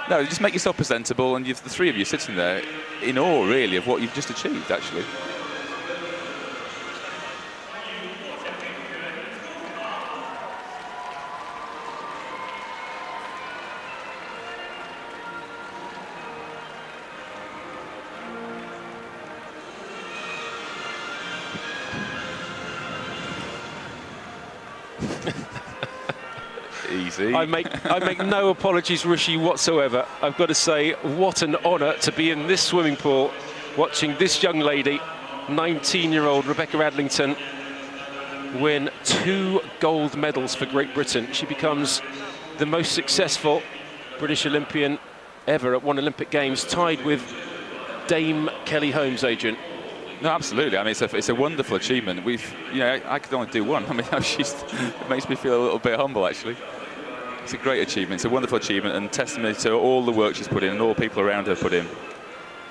No, just make yourself presentable, and you've the three of you sitting there in awe, really, of what you've just achieved, actually. Easy. I make no apologies, Rishi, whatsoever. I've got to say, what an honour to be in this swimming pool, watching this young lady, 19-year-old Rebecca Adlington, win 2 gold medals for Great Britain. She becomes the most successful British Olympian ever at one Olympic Games, tied with Dame Kelly Holmes, Adrian. No, absolutely. I mean, it's a wonderful achievement. I could only do one. I mean, it makes me feel a little bit humble, actually. It's a great achievement. It's a wonderful achievement and testimony to all the work she's put in and all the people around her put in.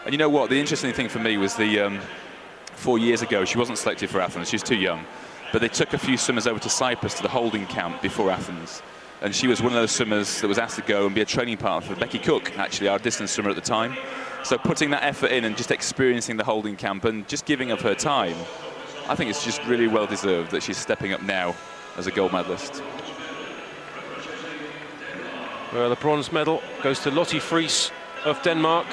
And you know what? The interesting thing for me was 4 years ago, she wasn't selected for Athens. She was too young. But they took a few swimmers over to Cyprus to the holding camp before Athens. And she was one of those swimmers that was asked to go and be a training partner for Becky Cook, actually, our distance swimmer at the time. So putting that effort in and just experiencing the holding camp and just giving of her time, I think it's just really well deserved that she's stepping up now as a gold medalist. Well, the bronze medal goes to Lotte Friis of Denmark.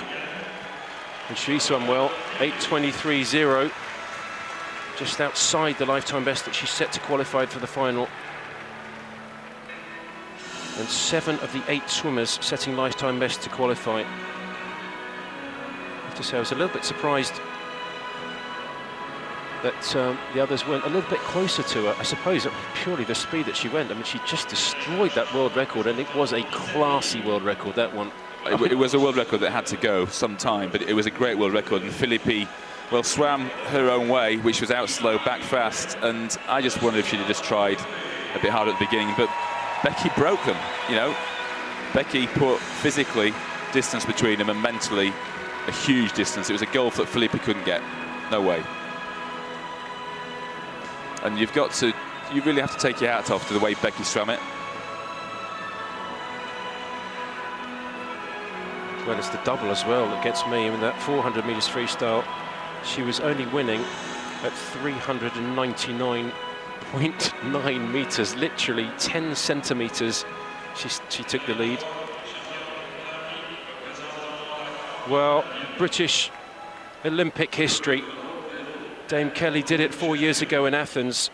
And she swam well, 8:23.0. Just outside the lifetime best that she's set to qualify for the final. And 7 of the 8 swimmers setting lifetime best to qualify. I have to say, I was a little bit surprised that the others went a little bit closer to her. I suppose purely the speed that she went. I mean, she just destroyed that world record, and it was a classy world record, that one. It was a world record that had to go sometime, but it was a great world record. And Filippi, well, swam her own way, which was out slow, back fast. And I just wondered if she'd have just tried a bit harder at the beginning. But Becky broke them, you know. Becky put physically distance between them and mentally a huge distance. It was a gulf that Filippi couldn't get. No way. And you really have to take your hat off to the way Becky swam it. Well, it's the double as well that gets me. I mean, that 400 metres freestyle, she was only winning at 399.9 metres, literally 10 centimetres. She took the lead. Well, British Olympic history. Dame Kelly did it 4 years ago in Athens.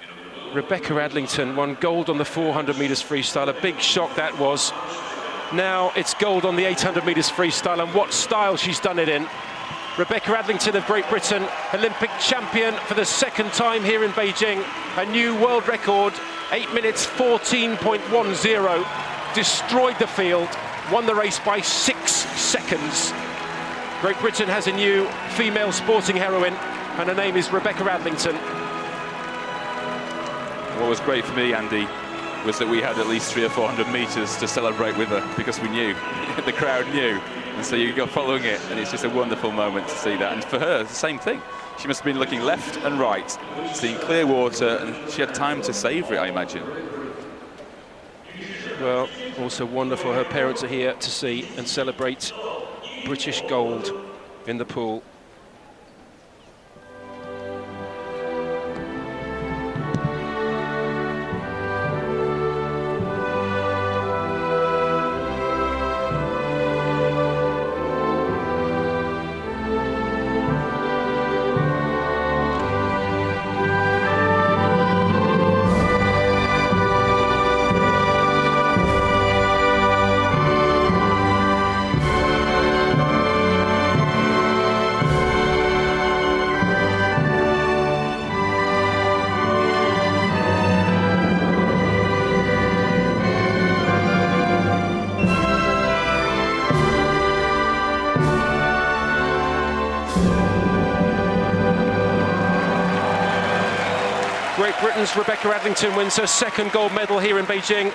Rebecca Adlington won gold on the 400 metres freestyle. A big shock that was. Now it's gold on the 800 metres freestyle, and what style she's done it in. Rebecca Adlington of Great Britain, Olympic champion for the 2nd time here in Beijing. A new world record, 8 minutes 14.10. Destroyed the field, won the race by 6 seconds. Great Britain has a new female sporting heroine, and her name is Rebecca Adlington. What was great for me, Andy, was that we had at least 300 or 400 metres to celebrate with her, because we knew, the crowd knew, and so you go following it, and it's just a wonderful moment to see that. And for her, the same thing. She must have been looking left and right, seeing clear water, and she had time to savour it, I imagine. Well, also wonderful. Her parents are here to see and celebrate British gold in the pool. Britain's Rebecca Adlington wins her 2nd gold medal here in Beijing.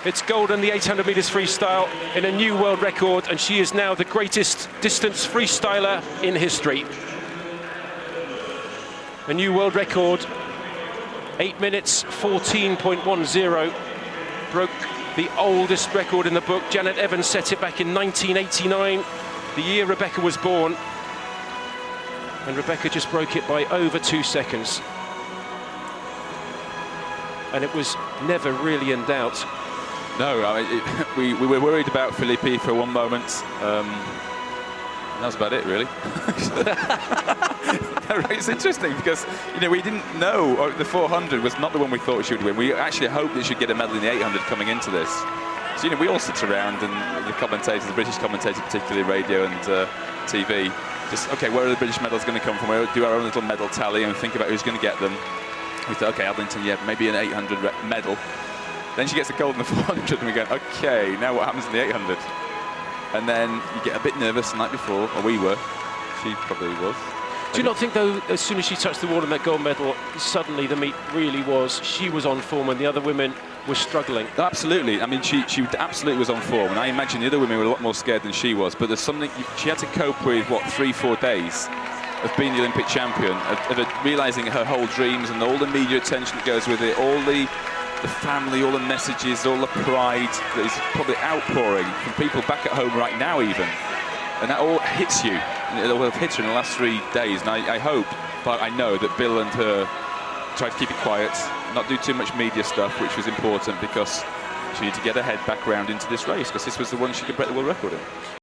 It's gold in the 800 metres freestyle in a new world record, and she is now the greatest distance freestyler in history. A new world record, 8 minutes 14.10, broke the oldest record in the book. Janet Evans set it back in 1989, the year Rebecca was born. And Rebecca just broke it by over 2 seconds. And it was never really in doubt. No, I mean, we were worried about Filippi for one moment. And that's about it, really. It's interesting because, you know, we didn't know the 400 was not the one we thought she would win. We actually hoped that she'd get a medal in the 800 coming into this. So, you know, we all sit around and the commentators, the British commentators, particularly radio and TV, just, okay, where are the British medals going to come from? We'll do our own little medal tally and think about who's going to get them. We thought, okay, Adlington, yeah, maybe an 800 medal. Then she gets a gold in the 400 and we go, okay, now what happens in the 800? And then you get a bit nervous the night before, or we were. She probably was. Do you not think, though, as soon as she touched the wall in that gold medal, suddenly the meet really was, she was on form and the other women were struggling? Absolutely. I mean, she absolutely was on form. And I imagine the other women were a lot more scared than she was. But there's something, she had to cope with, what, 3-4 days of being the Olympic champion, of realising her whole dreams and all the media attention that goes with it, all the family, all the messages, all the pride that is probably outpouring from people back at home right now even. And that all hits you. And it will have hit her in the last 3 days. And I hope, but I know that Bill and her tried to keep it quiet, not do too much media stuff, which was important because she needed to get her head back round into this race, because this was the one she could break the world record in.